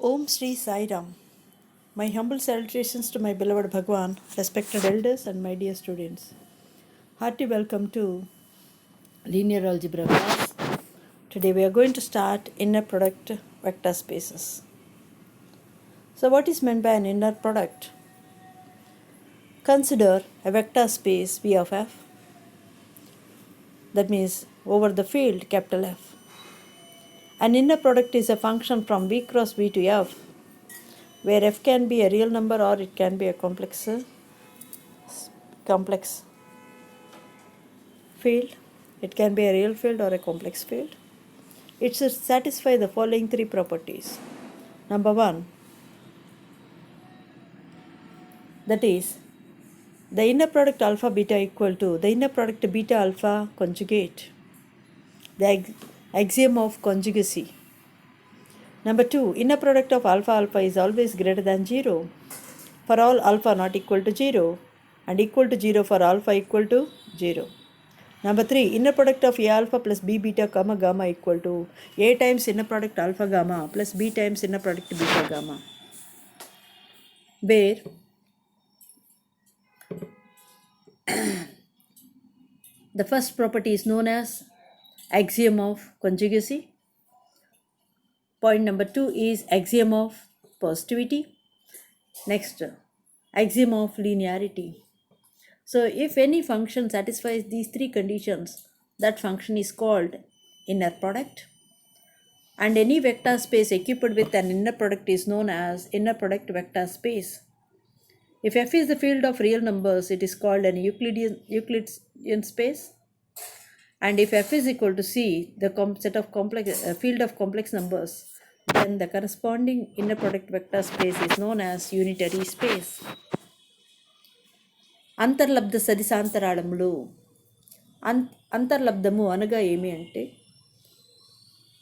Om Sri Sai Ram. My humble salutations to my beloved Bhagwan, respected elders, and my dear students. Hearty welcome to Linear Algebra class. Today we are going to start inner product vector spaces. So, what is meant by an inner product? Consider a vector space V of f, that means over the field capital F. An inner product is a function from V cross V to F, where f can be a real number or it can be a complex field. It can be a real field or a complex field. It should satisfy the following three properties. Number one, that is, the inner product alpha beta equal to the inner product beta alpha conjugate, the axiom of conjugacy. Number two, inner product of alpha alpha is always greater than 0 for all alpha not equal to 0 and equal to 0 for alpha equal to 0. Number three, inner product of A alpha plus B beta comma gamma equal to A times inner product alpha gamma plus B times inner product beta gamma, where the first property is known as axiom of conjugacy. Point number two is axiom of positivity. Next, axiom of linearity. So if any function satisfies these three conditions, that function is called inner product. And any vector space equipped with an inner product is known as inner product vector space. If F is the field of real numbers, it is called an Euclidean space. And if F is equal to C, the field of complex numbers, then the corresponding inner product vector space is known as unitary space. అంతర్లబ్ధ సదిశాంతరాళములు. అంతర్లబ్ధము అనగా ఏమి అంటే,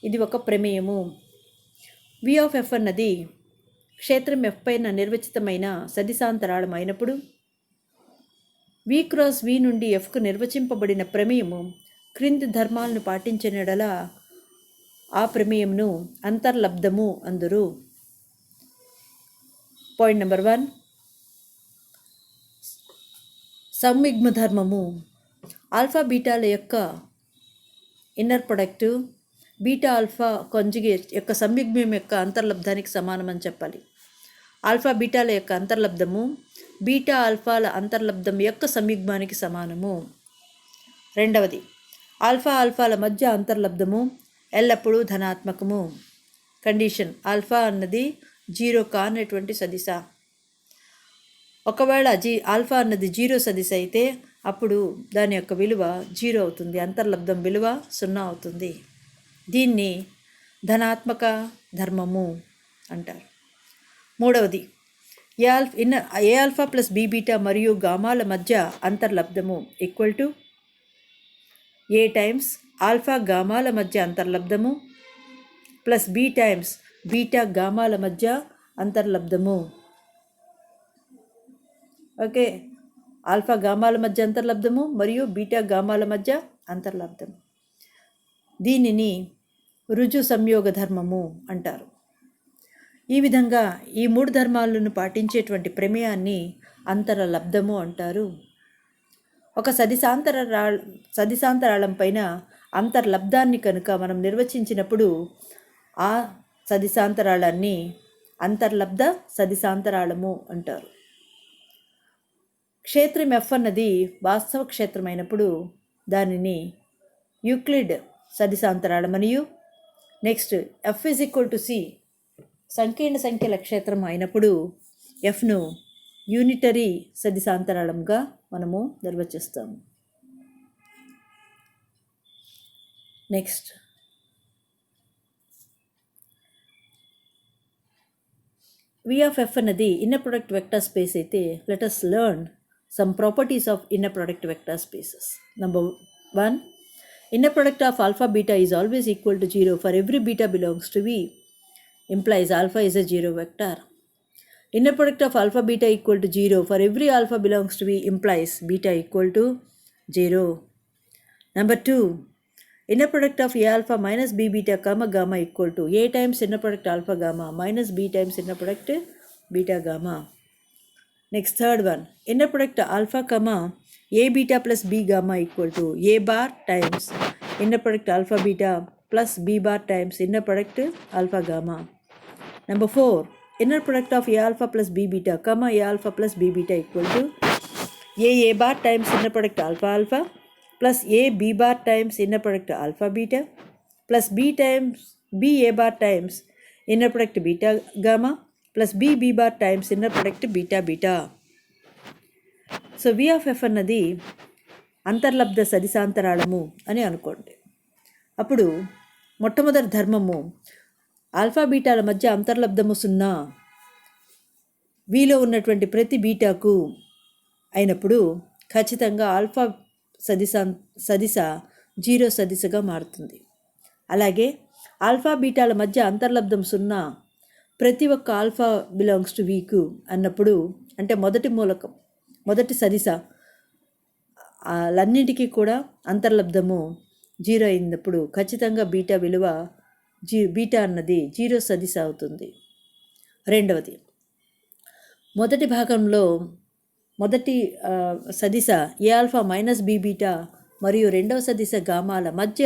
ఇది ఒక ప్రమేయము. V of F అన్నది క్షేత్రం F పైన నిర్వచితమైన సదిశాంతరాళం అయినప్పుడు V cross V నుండి Fకు నిర్వచింపబడిన ప్రమేయము క్రింది ధర్మాలను పాటించిన యెడల ఆ ప్రమేయమును అంతర్లబ్ధము అందురు. పాయింట్ నెంబర్ 1, సంయుగ్మ ధర్మము. ఆల్ఫా బీటాల యొక్క inner product beta alpha conjugate యొక్క సంయుగ్మం యొక్క అంతర్లబ్ధానికి సమానం అని చెప్పాలి. ఆల్ఫా బీటాల యొక్క అంతర్లబ్ధము బీటా ఆల్ఫాల అంతర్లబ్ధం యొక్క సంయుగ్మానికి సమానము. రెండవది, ఆల్ఫా ఆల్ఫాల మధ్య అంతర్లబ్ధము ఎల్లప్పుడూ ధనాత్మకము. కండిషన్, ఆల్ఫా అన్నది 0 కానటువంటి సదిశ. ఒకవేళ ఆల్ఫా అన్నది 0 సదిశ అయితే అప్పుడు దాని యొక్క విలువ 0 అవుతుంది, అంతర్లబ్ధం విలువ 0 అవుతుంది. దీన్ని ధనాత్మక ధర్మము అంటారు. మూడవది, a alpha plus b beta మరియు గామాల మధ్య అంతర్లబ్ధము equal to a times alpha గామాల మధ్య అంతర్లబ్ధము ప్లస్ బి టైమ్స్ బీటా గామాల మధ్య అంతర్లబ్ధము. ఓకే, ఆల్ఫా గామాల మధ్య అంతర్లబ్ధము మరియు బీటా గామాల మధ్య అంతర్లబ్ధము. దీనిని రుజు సంయోగ ధర్మము అంటారు. ఈ విధంగా ఈ 3 ధర్మాలను పాటించేటువంటి ప్రమేయాన్ని అంతరలబ్ధము అంటారు. ఒక సదిశాంతరాళం పైన అంతర్లబ్ధాన్ని కనుక మనం నిర్వచించినప్పుడు ఆ సదిశాంతరాళాన్ని అంతర్లబ్ధ సదిశాంతరాళము అంటారు. క్షేత్రం F అన్నది వాస్తవ క్షేత్రం అయినప్పుడు దానిని యూక్లిడ్ సదిశాంతరాళం మరియు next F is equal to C సంకీర్ణ సంఖ్యల క్షేత్రం అయినప్పుడు Fను యూనిటరీ సదిశాంతరాళంగా మనము నిర్వచిస్తాము. నెక్స్ట్, V of F అన్నది ఇన్నర్ ప్రొడక్ట్ వెక్టర్ స్పేస్ అయితే let us learn some properties of inner product vector spaces. Number 1, inner product of alpha beta is always equal to 0 for every beta belongs to V, implies alpha is a 0 vector. Inner product of alpha beta equal to 0 for every alpha belongs to V implies beta equal to 0. Number 2, inner product of A alpha minus B beta comma gamma equal to A times inner product alpha gamma minus B times inner product beta gamma. Next, third one, inner product alpha comma A beta plus B gamma equal to A bar times inner product alpha beta plus B bar times inner product alpha gamma. Number 4, inner product of A alpha plus B beta comma A alpha plus B beta equal to A bar times inner product alpha alpha plus A B bar times inner product alpha beta plus B times B A bar times inner product beta gamma plus B bar times inner product beta beta. So V of F అన్నది అంతర్లబ్ధ సదిశాంతరాళము అని అనుకోండి. అప్పుడు మొట్టమొదటి ధర్మము alpha బీటాల మధ్య అంతర్లబ్ధము 0 వీలో ఉన్నటువంటి ప్రతి బీటాకు అయినప్పుడు ఖచ్చితంగా ఆల్ఫా సదిశ 0 సదిశగా మారుతుంది. అలాగే ఆల్ఫా బీటాల మధ్య అంతర్లబ్ధం 0 ప్రతి ఒక్క ఆల్ఫా బిలాంగ్స్ టు వీకు అన్నప్పుడు, అంటే మొదటి మూలకం మొదటి సదిశ అన్నింటికీ కూడా అంతర్లబ్ధము 0 అయినప్పుడు ఖచ్చితంగా బీటా విలువ బీటా అన్నది 0 సదిశ అవుతుంది. రెండవది, మొదటి భాగంలో మొదటి సదిశ ఏ ఆల్ఫా మైనస్ బీ బీటా మరియు రెండవ సదిశ గామాల మధ్య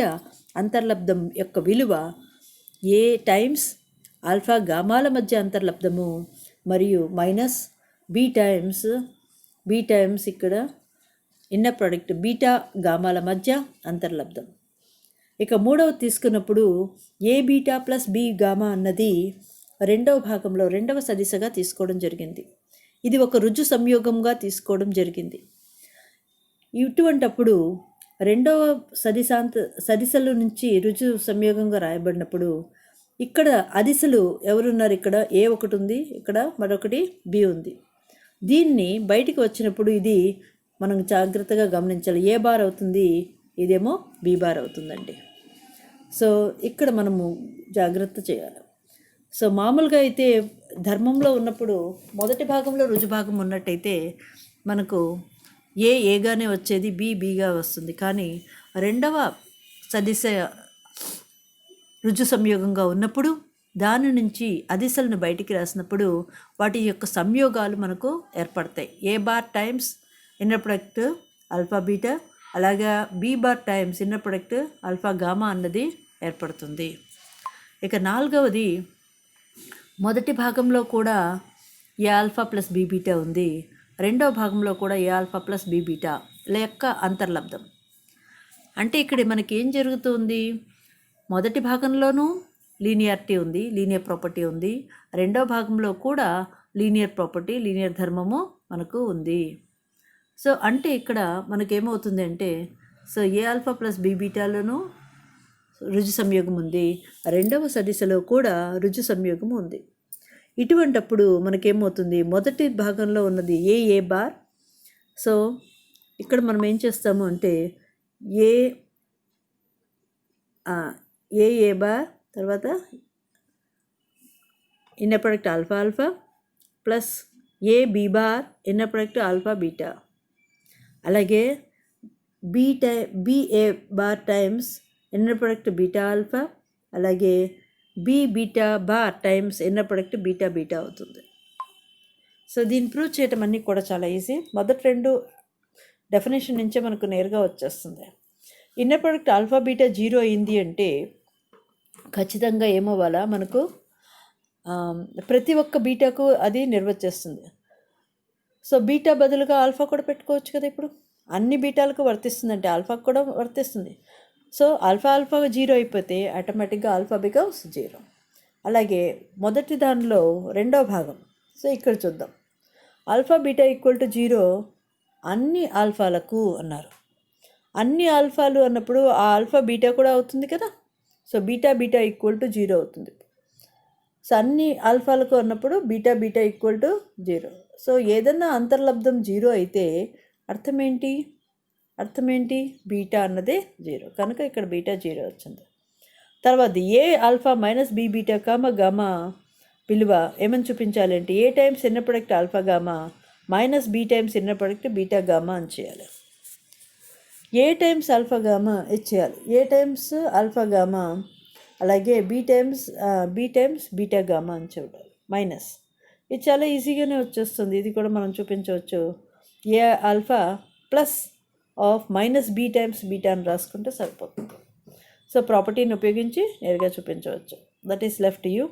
అంతర్లబ్ధం యొక్క విలువ ఏ టైమ్స్ ఆల్ఫా గామాల మధ్య అంతర్లబ్ధము మరియు మైనస్ బీ టైమ్స్ ఇక్కడ ఇన్నర్ ప్రోడక్ట్ బీటా గామాల మధ్య అంతర్లబ్ధం. ఇక మూడవది తీసుకున్నప్పుడు ఏ బీటా ప్లస్ బీ గామా అన్నది రెండవ భాగంలో రెండవ సదిశగా తీసుకోవడం జరిగింది. ఇది ఒక రుజు సంయోగంగా తీసుకోవడం జరిగింది. ఇటువంటప్పుడు రెండవ సదిశల నుంచి రుజు సంయోగంగా రాయబడినప్పుడు ఇక్కడ అదిశలు ఎవరున్నారు? ఇక్కడ ఏ ఒకటి ఉంది, ఇక్కడ మరొకటి బి ఉంది. దీన్ని బయటికి వచ్చినప్పుడు ఇది మనం జాగ్రత్తగా గమనించాలి. ఏ బార్ అవుతుంది, ఇదేమో బి బార్ అవుతుందండి. సో ఇక్కడ మనము జాగ్రత్త చేయాలి. సో మామూలుగా అయితే ధర్మంలో ఉన్నప్పుడు మొదటి భాగంలో రుజుభాగం ఉన్నట్టయితే మనకు ఏగానే వచ్చేది, బీగా వస్తుంది. కానీ రెండవ సదిశ రుజు సంయోగంగా ఉన్నప్పుడు దాని నుంచి అదిశలను బయటికి రాసినప్పుడు వాటి యొక్క సంయోగాలు మనకు ఏర్పడతాయి. A bar times inner product alpha beta, అలాగా b bar times inner product alpha gamma అన్నది ఏర్పడుతుంది. ఇక నాలుగవది, మొదటి భాగంలో కూడా a alpha plus b beta ఉంది, రెండవ భాగంలో కూడా a alpha plus b beta యొక్క అంతర్లబ్ధం. అంటే ఇక్కడ మనకి ఏం జరుగుతుంది? మొదటి భాగంలోనూ లీనియారిటీ ఉంది, లీనియర్ ప్రాపర్టీ ఉంది. రెండవ భాగంలో కూడా లీనియర్ ప్రాపర్టీ, లీనియర్ ధర్మము మనకు ఉంది. సో అంటే ఇక్కడ మనకేమవుతుంది అంటే, so a alpha plus b బీటాలోనూ రుజు సంయోగం ఉంది, రెండవ సదిశలో కూడా రుజు సంయోగం ఉంది. ఇటువంటప్పుడు మనకేమవుతుంది? మొదటి భాగంలో ఉన్నది ఏ బార్. సో ఇక్కడ మనం ఏం చేస్తాము అంటే ఏ బార్ తర్వాత inner product alpha alpha plus a b bar inner product alpha beta, అలాగే a bar times inner product beta alpha, అలాగే beta bar times inner product beta అవుతుంది. సో దీన్ని ప్రూవ్ చేయటం అన్నీ కూడా చాలా ఈజీ. మొదటి రెండు డెఫినేషన్ నుంచే మనకు నేరుగా వచ్చేస్తుంది. ఇన్నర్ ప్రొడక్ట్ ఆల్ఫా బీటా 0 అయింది అంటే ఖచ్చితంగా ఏమవ్వాలా, మనకు ప్రతి ఒక్క బీటాకు అది నిర్వచేస్తుంది. సో బీటా బదులుగా ఆల్ఫా కూడా పెట్టుకోవచ్చు కదా. ఇప్పుడు అన్ని బీటాలకు వర్తిస్తుంది అంటే ఆల్ఫాకు కూడా వర్తిస్తుంది. సో ఆల్ఫా 0 అయిపోతే ఆటోమేటిక్గా ఆల్ఫా బికమ్స్ 0. అలాగే మొదటి దానిలో రెండవ భాగం, సో ఇక్కడ చూద్దాం. ఆల్ఫా బీటా ఈక్వల్ టు 0 అన్ని ఆల్ఫాలకు అన్నారు. అన్ని ఆల్ఫాలు అన్నప్పుడు ఆ ఆల్ఫా బీటా కూడా అవుతుంది కదా. సో బీటా ఈక్వల్ టు 0 అవుతుంది. సో అన్ని ఆల్ఫాలకు అన్నప్పుడు బీటా ఈక్వల్ టు 0. సో ఏదన్నా అంతర్లబ్ధం 0 అయితే అర్థం ఏంటి? బీటా అన్నదే 0, కనుక ఇక్కడ బీటా 0 వచ్చింది. తర్వాత a alpha minus b beta gamma విలువ ఏమని చూపించాలి అంటే a times inner product alpha gamma minus b times inner product beta gamma అని చేయాలి. ఏ టైమ్స్ ఆల్ఫా గామా ఇచ్చేయాలి. ఏ టైమ్స్ ఆల్ఫా గామా అలాగే బి టైమ్స్ బీటా గామా అని చూడాలి మైనస్. ఇది చాలా ఈజీగానే వచ్చేస్తుంది. ఇది కూడా మనం చూపించవచ్చు. A alpha plus of minus b times beta అని రాసుకుంటే సరిపోతుంది. సో ప్రాపర్టీని ఉపయోగించి నేరుగా చూపించవచ్చు. That is left you.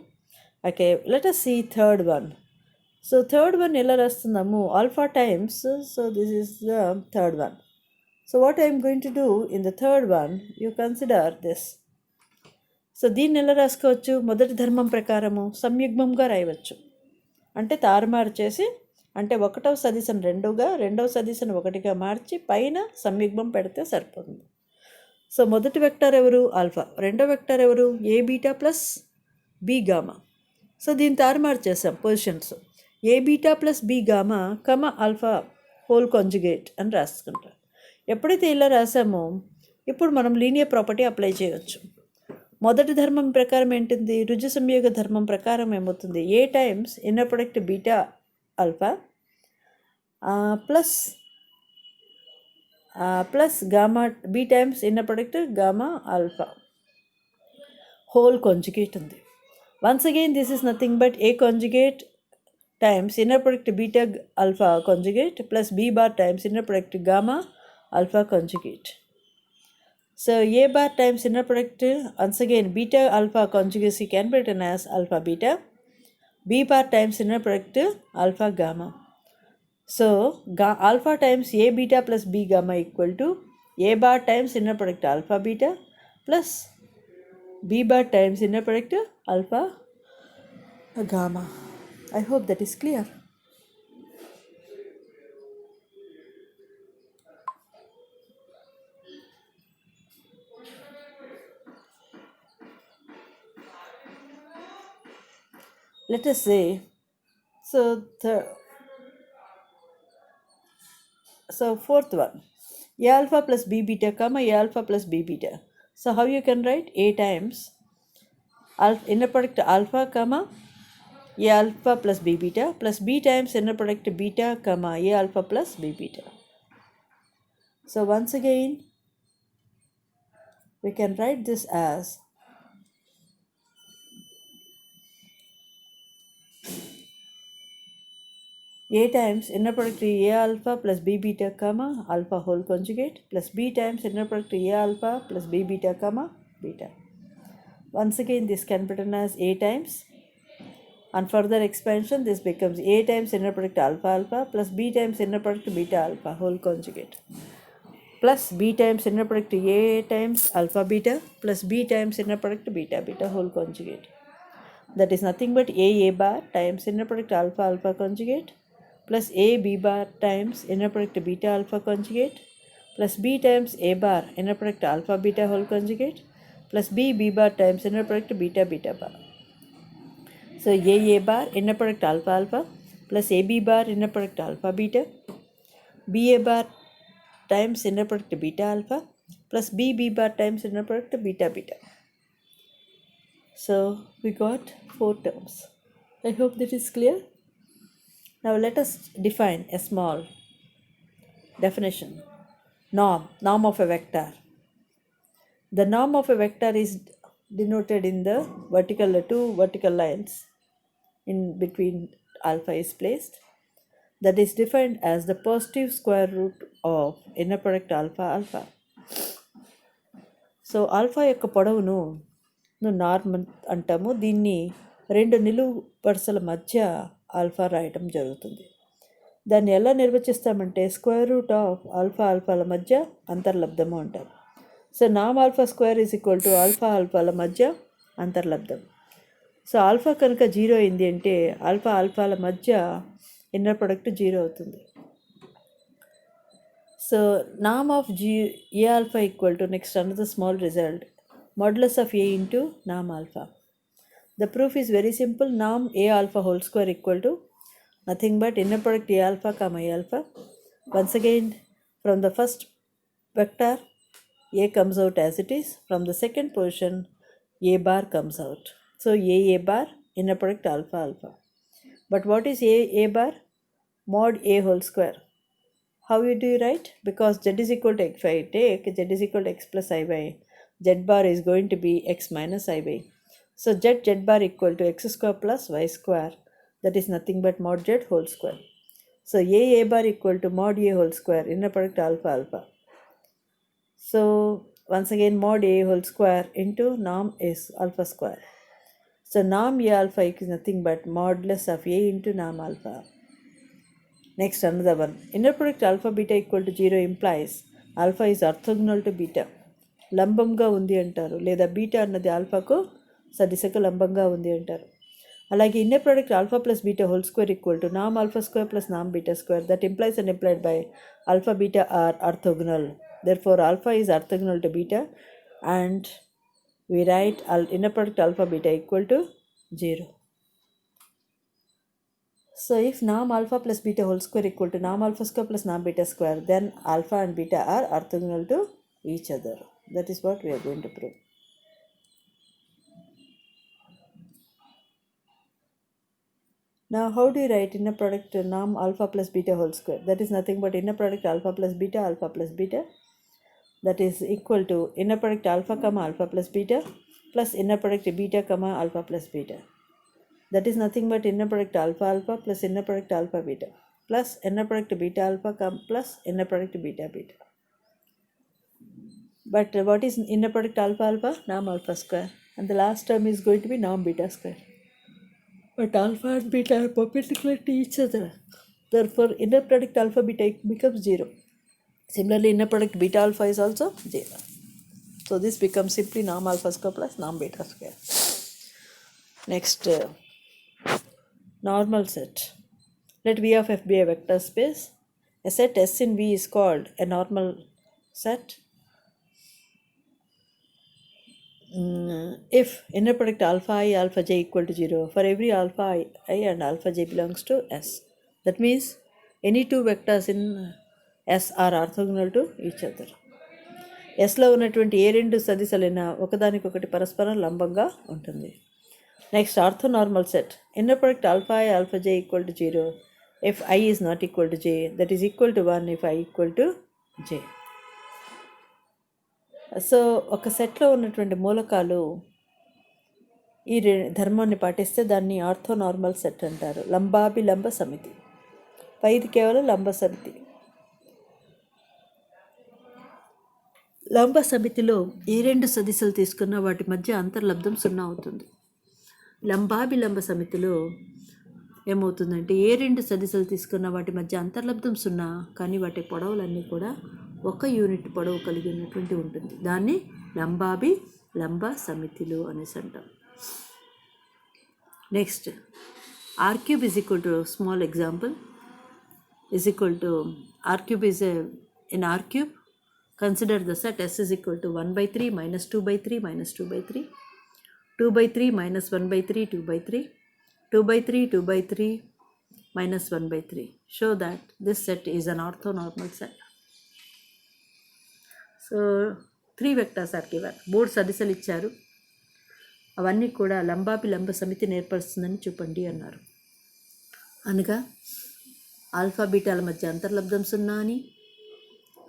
Okay, let us see third one. So third one ఎలా రాస్తున్నాము? Alpha times. So this is the third one. So what I'm going to do in the third one, you consider this. So దీన్ని ఎలా రాసుకోవచ్చు? మొదటి ధర్మం ప్రకారము సంయుగ్మంగా రాయవచ్చు. అంటే తారుమారు చేసి, అంటే ఒకటవ సదిశను రెండుగా, రెండవ సదిశను ఒకటిగా మార్చి పైన సంయుగ్మం పెడితే సరిపోతుంది. సో మొదటి వెక్టర్ ఎవరు? ఆల్ఫా. రెండో వెక్టర్ ఎవరు? A beta plus b gamma. So దీన్ని తారుమారు చేసాం positions. A beta plus b gamma comma alpha whole conjugate అని రాసుకుంటాం. ఎప్పుడైతే ఇలా రాసామో ఇప్పుడు మనం లీనియర్ ప్రాపర్టీ అప్లై చేయవచ్చు. మొదటి ధర్మం ప్రకారం ఏంటింది? రుజు సంయోగ ధర్మం ప్రకారం ఏమవుతుంది? A times inner product beta alpha plus gamma b times inner product gamma alpha whole conjugate ఉంది. Once again this is nothing but a conjugate times inner product beta alpha conjugate plus b bar times inner product gamma alpha conjugate. So a bar times inner product, once again beta alpha conjugacy can be written as alpha beta. B bar times inner product alpha gamma. So alpha times a beta plus b gamma equal to a bar times inner product alpha beta plus b bar times inner product alpha gamma. I hope that is clear. Let us say, so fourth one, a alpha plus b beta comma a alpha plus b beta. So how you can write? A times inner product alpha comma a alpha plus b beta plus b times inner product beta comma a alpha plus b beta. So once again we can write this as a times inner product a alpha plus b beta comma alpha whole conjugate plus b times inner product a alpha plus b beta comma beta. Once again this can be written as a times, on further expansion this becomes a times inner product alpha alpha plus b times inner product beta alpha whole conjugate plus b times inner product a times alpha beta plus b times inner product beta beta whole conjugate. That is nothing but a bar times inner product alpha alpha conjugate plus a b bar times inner product beta alpha conjugate plus b times a bar inner product alpha beta whole conjugate plus b bar times inner product beta beta bar. So a bar inner product alpha alpha plus ab bar inner product alpha beta, ba bar times inner product beta alpha plus b bar times inner product beta beta. So we got 4 terms. I hope that is clear. Now let us define a small definition. Norm of a vector. The norm of a vector is denoted in the two vertical lines in between alpha is placed. That is defined as the positive square root of inner product alpha alpha. So alpha యొక్క పొడవును norm అంటాము. దీన్ని రెండు నిలువు వరుసల మధ్య alpha రాయటం జరుగుతుంది. దాన్ని ఎలా నిర్వచిస్తామంటే స్క్వేర్ రూట్ ఆఫ్ ఆల్ఫా ఆల్ఫాల మధ్య అంతర్లబ్ధము అంటారు. సో నామ్ alpha square is equal to alpha ఆల్ఫాల మధ్య అంతర్లబ్ధం. సో ఆల్ఫా కనుక 0 అయింది అంటే ఆల్ఫా ఆల్ఫాల మధ్య ఇన్నర్ ప్రొడక్ట్ 0 అవుతుంది. సో నామ్ of a alpha equal to next another small result modulus of a into norm alpha. The proof is very simple. Norm a alpha whole square equal to nothing but inner product a alpha comma a alpha. Once again from the first vector a comes out as it is. From the second position a bar comes out. So a bar inner product alpha alpha. But what is a bar? Mod a whole square. How do you write? Because z is equal to if I take z is equal to x plus I by, z bar is going to be x minus I by. So z bar equal to x square plus y square, that is nothing but mod z whole square. So a bar equal to mod a whole square, inner product alpha alpha. So once again mod a whole square into norm is alpha square. So norm a alpha is nothing but modulus of a into norm alpha. Next, another one. Inner product alpha beta equal to 0 implies alpha is orthogonal to beta. లంబంగా ఉంది అంటారు, లేదా beta అన్నది ఆల్ఫాకు సదిశకు లంబంగా ఉంది అంటారు. అలాగే inner product alpha plus beta whole square equal to NAM alpha square plus NAM beta square, that implies and implied by alpha beta are orthogonal. Therefore alpha is orthogonal to beta, and we write inner product alpha beta equal to 0. So if norm alpha plus beta whole square equal to norm alpha square plus norm beta square, then alpha and beta are orthogonal to each other. That is what we are going to prove. Now how do you write inner product norm alpha plus beta whole square? That is nothing but inner product alpha plus beta, that is equal to inner product alpha comma alpha plus beta plus inner product beta comma alpha plus beta. That is nothing but inner product alpha alpha plus inner product alpha beta plus inner product beta alpha plus inner product beta beta. But what is inner product alpha alpha? Norm alpha square, and the last term is going to be norm beta square. But alpha and beta are perpendicular to each other. Therefore inner product alpha beta becomes 0. Similarly inner product beta alpha is also 0. So this becomes simply norm alpha square plus norm beta square. Next, normal set. Let V of f be a vector space. A set S in V is called a normal set if inner product alpha I alpha j equal to 0 for every alpha I and alpha j belongs to S. That means any two vectors in S are orthogonal to each other. Sలో ఉన్నటువంటి ఏ రెండు సదిశలైనా ఒకదానికొకటి పరస్పరం లంబంగా ఉంటుంది. Next orthonormal set. Inner product alpha I alpha J equal to 0 if I is not equal to j, that is equal to 1 if I equal to j. So ఒక సెట్లో ఉన్నటువంటి మూలకాలు ఈ ధర్మాన్ని పాటిస్తే దాన్ని ఆర్థోనార్మల్ సెట్ అంటారు. లంబాభిలంబ సమితి. పైది కేవలం లంబ సమితి. లంబ సమితిలో ఏ రెండు సదిశలు తీసుకున్నా వాటి మధ్య అంతర్లబ్ధం 0 అవుతుంది. లంబాభిలంబ సమితిలో ఏమవుతుందంటే ఏ రెండు సదిశలు తీసుకున్నా వాటి మధ్య అంతర్లబ్ధం 0, కానీ వాటి పొడవులన్నీ కూడా ఒక యూనిట్ పొడవు కలిగి ఉన్నటువంటి ఉంటుంది. దాన్ని లంబ సమితిలు అనేసి అంటాం. Next R cube is equal to small example is equal to R cube is in R cube. Consider the set S is equal to 1/3 minus 2/3 minus 2/3, 2/3 minus 1/3 2/3, 2/3 2/3 minus 1/3. Show that this set is an orthonormal set. So 3 vectors are given. 3 సదిశలు ఇచ్చారు. అవన్నీ కూడా లంబాభిలంబ సమితిని ఏర్పరుస్తుందని చూపండి అన్నారు. అనగా alpha బీటాల మధ్య అంతర్లబ్ధం 0 అని,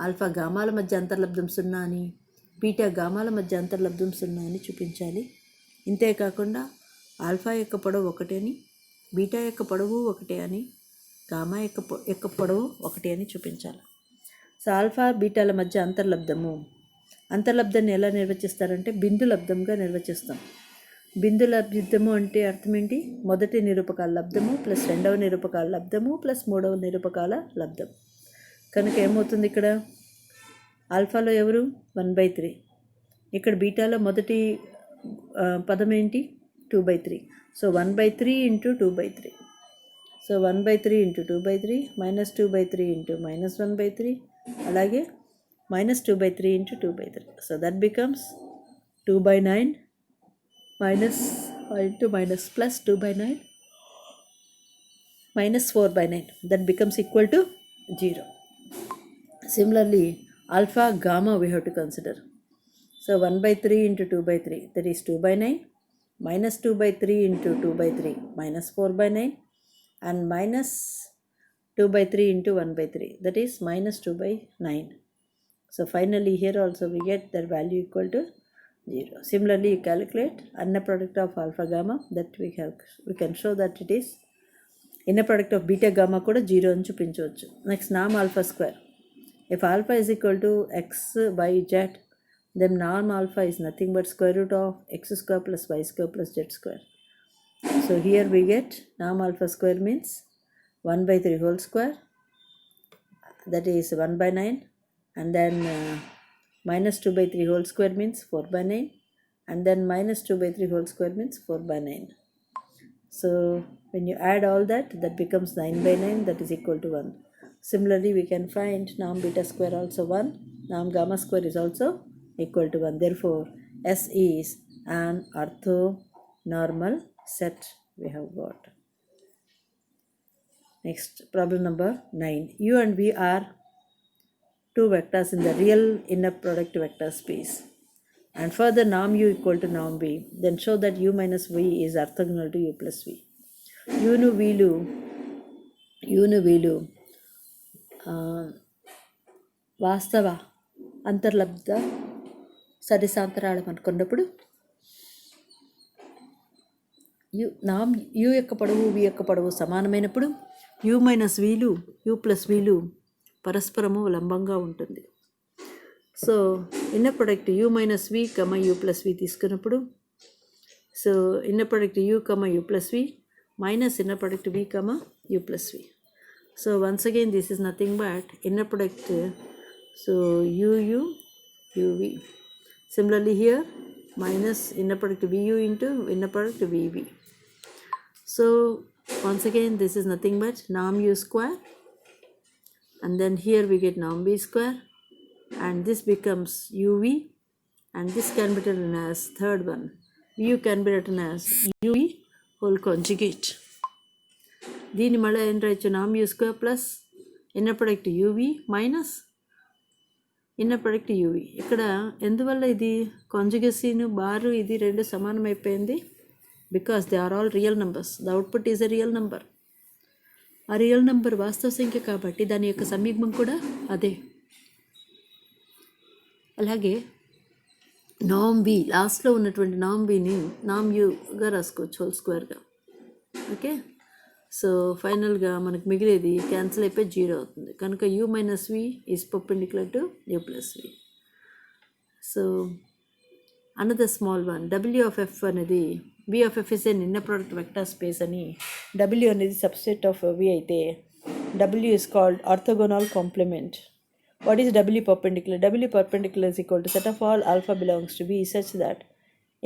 alpha గామాల మధ్య అంతర్లబ్ధం 0 అని, బీటా గామాల మధ్య అంతర్లబ్ధం 0 అని చూపించాలి. ఇంతేకాకుండా ఆల్ఫా యొక్క పొడవు 1 అని, బీటా యొక్క పొడవు 1 అని, గామా యొక్క పొడవు 1 అని చూపించాలి. సో ఆల్ఫా బీటాల మధ్య అంతర్లబ్ధాన్ని ఎలా నిర్వచిస్తారంటే బిందు లబ్ధంగా నిర్వచిస్తాం. బిందు లబ్ధము అంటే అర్థం ఏంటి? మొదటి నిరూపకాల లబ్ధము ప్లస్ రెండవ నిరూపకాల లబ్ధము ప్లస్ మూడవ నిరూపకాల లబ్ధం. కనుక ఏమవుతుంది ఇక్కడ ఆల్ఫాలో ఎవరు 1/3, ఇక్కడ బీటాలో మొదటి పదం ఏంటి 2/3. So 1/3 into 2/3. So 1/3 into 2/3 minus 2/3 into minus 1/3, అలాగే minus 2/3 into 2/3. So that becomes 2/9 minus into minus plus 2/9 minus 4/9. That becomes equal to 0. Similarly, alpha gamma we have to consider. So 1/3 into 2/3, that is 2/9 minus 2/3 into 2/3 minus 4/9 and minus 2 by 3 into 1 by 3, that is minus 2 by 9. So finally here also we get that value equal to 0. Similarly, you calculate inner product of alpha gamma, that we can show that it is inner product of beta gamma kuda 0 అని చూపించవచ్చు. Next, norm alpha square. If alpha is equal to x by z, then norm alpha is nothing but square root of x square plus y square plus z square. So here we get norm alpha square means 1 by 3 whole square, that is 1 by 9, and then minus 2 by 3 whole square means 4 by 9, and then minus 2 by 3 whole square means 4 by 9. So when you add all that, that becomes 9 by 9, that is equal to 1. Similarly, we can find norm beta square also 1, norm gamma square is also equal to 1. Therefore, S is an orthonormal set we have got. Next, problem number 9. U and V are two vectors in the real inner product vector space. And further, norm U equal to norm V. Then show that U minus V is orthogonal to U plus V. U'nu V'lu వాస్తవ అంతర్లబ్ధ సరిసాంతరాళం అనుకున్నప్పుడు you యొక్క పొడవు వి యొక్క పొడవు సమానమైనప్పుడు u minus వీలు u plus వీలు పరస్పరము లంబంగా ఉంటుంది. So inner product u minus v comma u plus v తీసుకున్నప్పుడు, so inner product u comma u plus v minus inner product v comma u plus v. So once again this is nothing but inner product, so u uv. Similarly here minus inner product vu into inner product vv. So once again this is nothing but norm u square, and then here we get norm v square, and this becomes uv, and this can be written as third one, u can be written as uv whole conjugate. దీని మళ్ళీ ఏం రాయొచ్చు, నామ్ u square plus inner product u v minus inner product u v. ఇక్కడ ఎందువల్ల ఇది కాంజుగసీను bar ఇది రెండు సమానం అయిపోయింది? Because they are all real numbers. The output is a real number. ఆ రియల్ నెంబర్ వాస్తవ సంఖ్య కాబట్టి దాని యొక్క సమీకరణం కూడా అదే. అలాగే నామ్ బి లాస్ట్లో ఉన్నటువంటి నామ్ బిని నామ్ యూగా రాసుకోవచ్చు హోల్ స్క్వేర్గా. ఓకే, సో ఫైనల్గా మనకు మిగిలేది క్యాన్సిల్ అయిపోయి 0 అవుతుంది. కనుక u minus v is perpendicular to u plus v. So another small one, W of F అనేది V of F is an inner product vector space అని, డబ్ల్యూ అనేది సబ్సెట్ ఆఫ్ వి అయితే W is called orthogonal complement. What is W perpendicular? W perpendicular is equal to set of all alpha belongs to V such that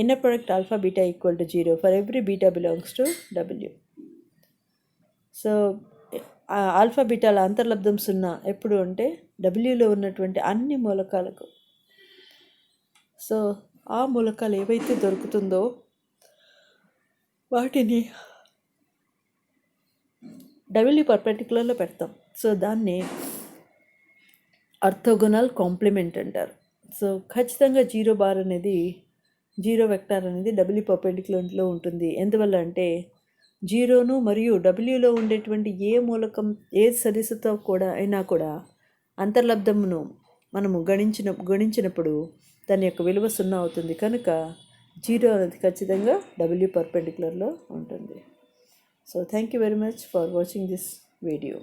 inner product alpha beta equal to 0 for every beta belongs to W. So alpha బీటాల అంతర్లబ్ధం 0 ఎప్పుడు అంటే డబ్ల్యూలో ఉన్నటువంటి అన్ని మూలకాలకు. So ఆ మూలకాలు ఏవైతే దొరుకుతుందో వాటిని డబ్ల్యూ పర్పెండిక్యులర్లో పెడతాం. సో దాన్ని ఆర్థోగోనల్ కాంప్లిమెంట్ అంటారు. సో ఖచ్చితంగా 0 బార్ అనేది 0 వెక్టార్ అనేది డబ్ల్యూ పర్పెండిక్యులర్లో ఉంటుంది. ఎందువల్ల అంటే 0ను మరియు డబ్ల్యూలో ఉండేటువంటి ఏ మూలకం ఏ సరిసతో కూడా అయినా కూడా అంతర్లబ్ధమును మనము గణించినప్పుడు దాని యొక్క విలువ 0 అవుతుంది. కనుక 0 అనేది ఖచ్చితంగా డబ్ల్యూ పర్పెండిక్యులర్లో ఉంటుంది. So thank you very much for watching this video.